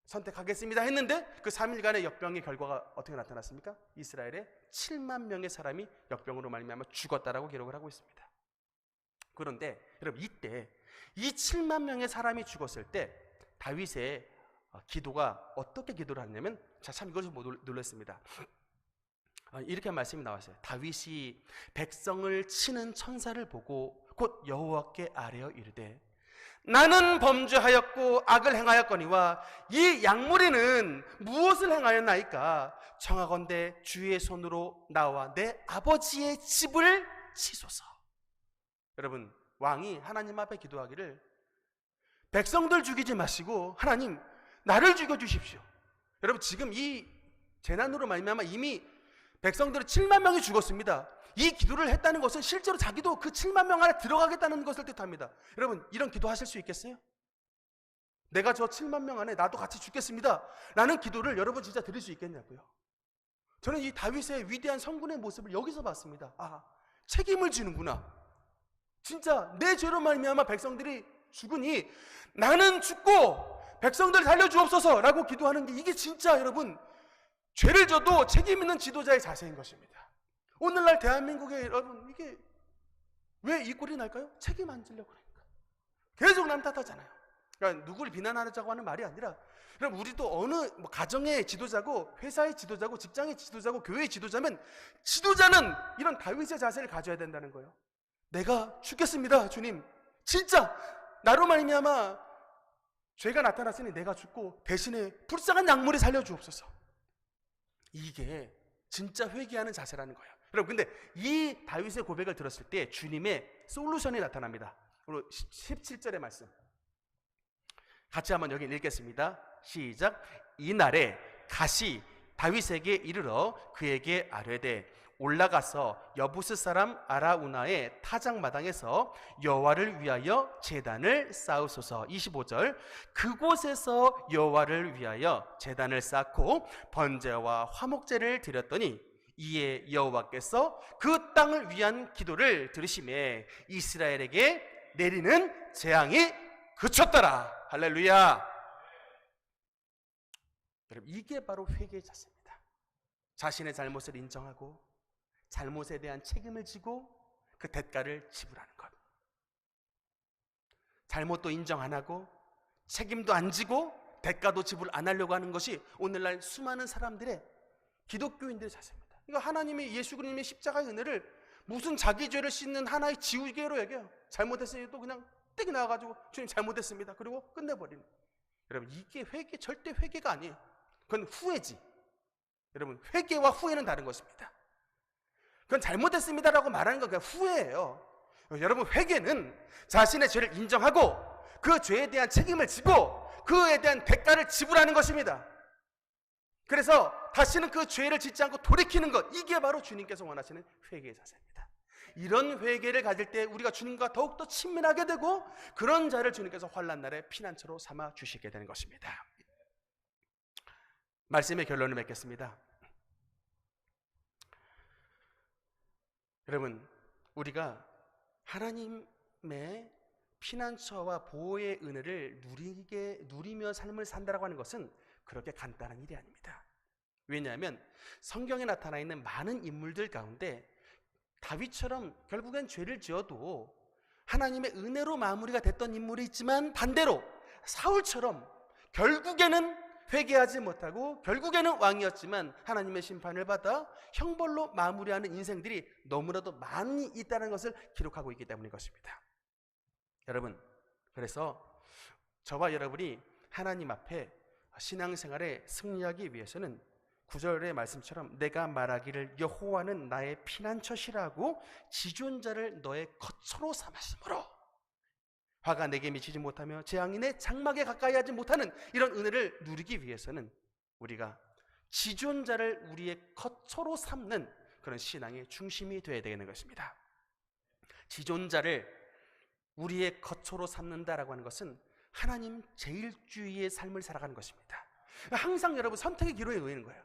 선택하겠습니다 했는데, 그 3일간의 역병의 결과가 어떻게 나타났습니까? 이스라엘의 7만 명의 사람이 역병으로 말미암아 죽었다라고 기록을 하고 있습니다. 그런데 여러분, 이때 이 7만 명의 사람이 죽었을 때 다윗의 기도가 어떻게 기도를 하냐면, 참 이걸 좀 놀랐습니다. 이렇게 말씀이 나왔어요. 다윗이 백성을 치는 천사를 보고 곧 여호와께 아뢰어 이르되, 나는 범죄하였고 악을 행하였거니와 이 양무리는 무엇을 행하였나이까? 청하건대 주의 손으로 나와 내 아버지의 집을 치소서. 여러분, 왕이 하나님 앞에 기도하기를, 백성들 죽이지 마시고 하나님 나를 죽여주십시오. 여러분, 지금 이 재난으로 말미암아 이미 백성들은 7만 명이 죽었습니다. 이 기도를 했다는 것은 실제로 자기도 그 7만 명 안에 들어가겠다는 것을 뜻합니다. 여러분, 이런 기도 하실 수 있겠어요? 내가 저 7만 명 안에 나도 같이 죽겠습니다 라는 기도를 여러분 진짜 드릴 수 있겠냐고요. 저는 이 다윗의 위대한 성군의 모습을 여기서 봤습니다. 아, 책임을 지는구나. 진짜 내 죄로 말미암아 백성들이 죽으니 나는 죽고 백성들 살려주옵소서 라고 기도하는 게, 이게 진짜 여러분 죄를 져도 책임 있는 지도자의 자세인 것입니다. 오늘날 대한민국에 여러분 이게 왜 이 꼴이 날까요? 책임 안 지려고 그러니까. 계속 남 탓하잖아요. 그러니까 누구를 비난하자고 하는 말이 아니라, 그럼 우리도 어느 가정의 지도자고 회사의 지도자고 직장의 지도자고 교회의 지도자면, 지도자는 이런 다윗의 자세를 가져야 된다는 거예요. 내가 죽겠습니다 주님, 진짜 나로 말미암아 죄가 나타났으니 내가 죽고 대신에 불쌍한 약물이 살려주옵소서. 이게 진짜 회개하는 자세라는 거예요. 여러분, 근데 이 다윗의 고백을 들었을 때 주님의 솔루션이 나타납니다. 17절의 말씀 같이 한번 여기 읽겠습니다. 시작. 이날에 갓이 다윗에게 이르러 그에게 아뢰되 올라가서 여부스 사람 아라우나의 타작마당에서 여호와를 위하여 제단을 쌓으소서. 25절. 그곳에서 여호와를 위하여 제단을 쌓고 번제와 화목제를 드렸더니 이에 여호와께서 그 땅을 위한 기도를 들으시매 이스라엘에게 내리는 재앙이 그쳤더라. 할렐루야. 여러분, 이게 바로 회개의 자세입니다. 자신의 잘못을 인정하고 잘못에 대한 책임을 지고 그 대가를 지불하는 것. 잘못도 인정 안 하고 책임도 안 지고 대가도 지불 안 하려고 하는 것이 오늘날 수많은 사람들의 기독교인들의 자세입니다. 이거 하나님이, 예수 그리스도의 십자가의 은혜를 무슨 자기 죄를 씻는 하나의 지우개로 여겨요. 잘못했으니 또 그냥 떼기 나와가지고 주님 잘못했습니다 그리고 끝내버리는. 여러분, 이게 회개, 절대 회개가 아니에요. 그건 후회지. 여러분, 회개와 후회는 다른 것입니다. 그건 잘못했습니다라고 말하는 건 그냥 후회예요. 여러분, 회개는 자신의 죄를 인정하고 그 죄에 대한 책임을 지고 그에 대한 대가를 지불하는 것입니다. 그래서 다시는 그 죄를 짓지 않고 돌이키는 것, 이게 바로 주님께서 원하시는 회개의 자세입니다. 이런 회개를 가질 때 우리가 주님과 더욱더 친밀하게 되고 그런 자를 주님께서 환난 날에 피난처로 삼아 주시게 되는 것입니다. 말씀의 결론을 맺겠습니다. 여러분, 우리가 하나님의 피난처와 보호의 은혜를 누리며 삶을 산다라고 하는 것은 그렇게 간단한 일이 아닙니다. 왜냐하면 성경에 나타나 있는 많은 인물들 가운데 다윗처럼 결국엔 죄를 지어도 하나님의 은혜로 마무리가 됐던 인물이 있지만, 반대로 사울처럼 결국에는 회개하지 못하고 결국에는 왕이었지만 하나님의 심판을 받아 형벌로 마무리하는 인생들이 너무나도 많이 있다는 것을 기록하고 있기 때문인 것입니다. 여러분, 그래서 저와 여러분이 하나님 앞에 신앙생활에 승리하기 위해서는 9절의 말씀처럼 내가 말하기를 여호와는 나의 피난처시라고 지존자를 너의 거처로 삼았으므로 화가 내게 미치지 못하며 재앙이 내 장막에 가까이 하지 못하는 이런 은혜를 누리기 위해서는 우리가 지존자를 우리의 거처로 삼는 그런 신앙의 중심이 되어야 되는 것입니다. 지존자를 우리의 거처로 삼는다라고 하는 것은 하나님 제일주의의 삶을 살아가는 것입니다. 항상 여러분 선택의 기로에 놓이는 거예요.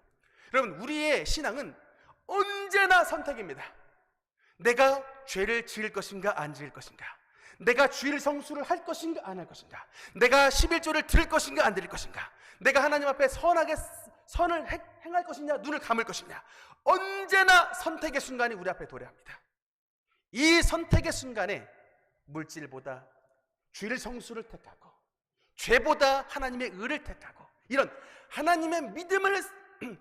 여러분, 우리의 신앙은 언제나 선택입니다. 내가 죄를 지을 것인가 안 지을 것인가, 내가 주일 성수를 할 것인가 안 할 것인가, 내가 11조를 드릴 것인가 안 드릴 것인가, 내가 하나님 앞에 선을 행할 것이냐 눈을 감을 것이냐, 언제나 선택의 순간이 우리 앞에 도래합니다. 이 선택의 순간에 물질보다 주일 성수를 택하고 죄보다 하나님의 의를 택하고 이런 하나님의 믿음을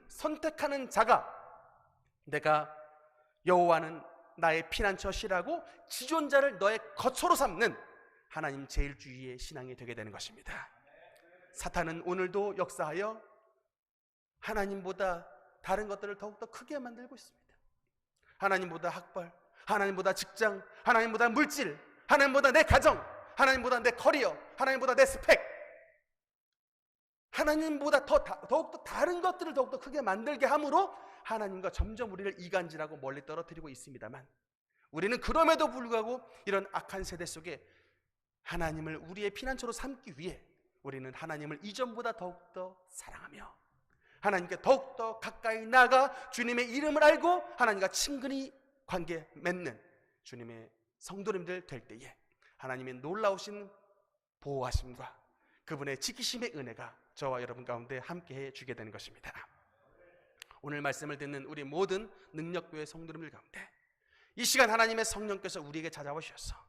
선택하는 자가 내가 여호와는 나의 피난처시라고 지존자를 너의 거처로 삼는 하나님 제일주의의 신앙이 되게 되는 것입니다. 사탄은 오늘도 역사하여 하나님보다 다른 것들을 더욱더 크게 만들고 있습니다. 하나님보다 학벌, 하나님보다 직장, 하나님보다 물질, 하나님보다 내 가정, 하나님보다 내 커리어, 하나님보다 내 스펙, 하나님보다 더욱더 다른 것들을 더욱더 크게 만들게 함으로 하나님과 점점 우리를 이간질하고 멀리 떨어뜨리고 있습니다만, 우리는 그럼에도 불구하고 이런 악한 세대 속에 하나님을 우리의 피난처로 삼기 위해 우리는 하나님을 이전보다 더욱더 사랑하며 하나님께 더욱더 가까이 나가 주님의 이름을 알고 하나님과 친근히 관계 맺는 주님의 성도님들 될 때에 하나님의 놀라우신 보호하심과 그분의 지키심의 은혜가 저와 여러분 가운데 함께해 주게 되는 것입니다. 오늘 말씀을 듣는 우리 모든 능력교회 성도님들 가운데 이 시간 하나님의 성령께서 우리에게 찾아오셔서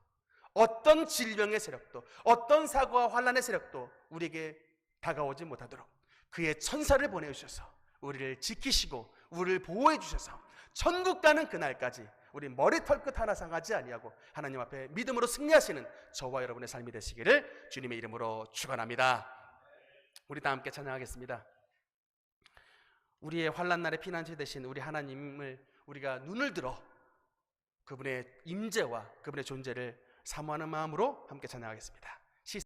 어떤 질병의 세력도 어떤 사고와 환난의 세력도 우리에게 다가오지 못하도록 그의 천사를 보내주셔서 우리를 지키시고 우리를 보호해 주셔서 천국 가는 그날까지 우리 머리털 끝 하나 상하지 아니하고 하나님 앞에 믿음으로 승리하시는 저와 여러분의 삶이 되시기를 주님의 이름으로 축원합니다. 우리 다 함께 찬양하겠습니다. 우리의 환난 날의 피난처 되신 우리 하나님을 우리가 눈을 들어 그분의 임재와 그분의 존재를 사모하는 마음으로 함께 찬양하겠습니다.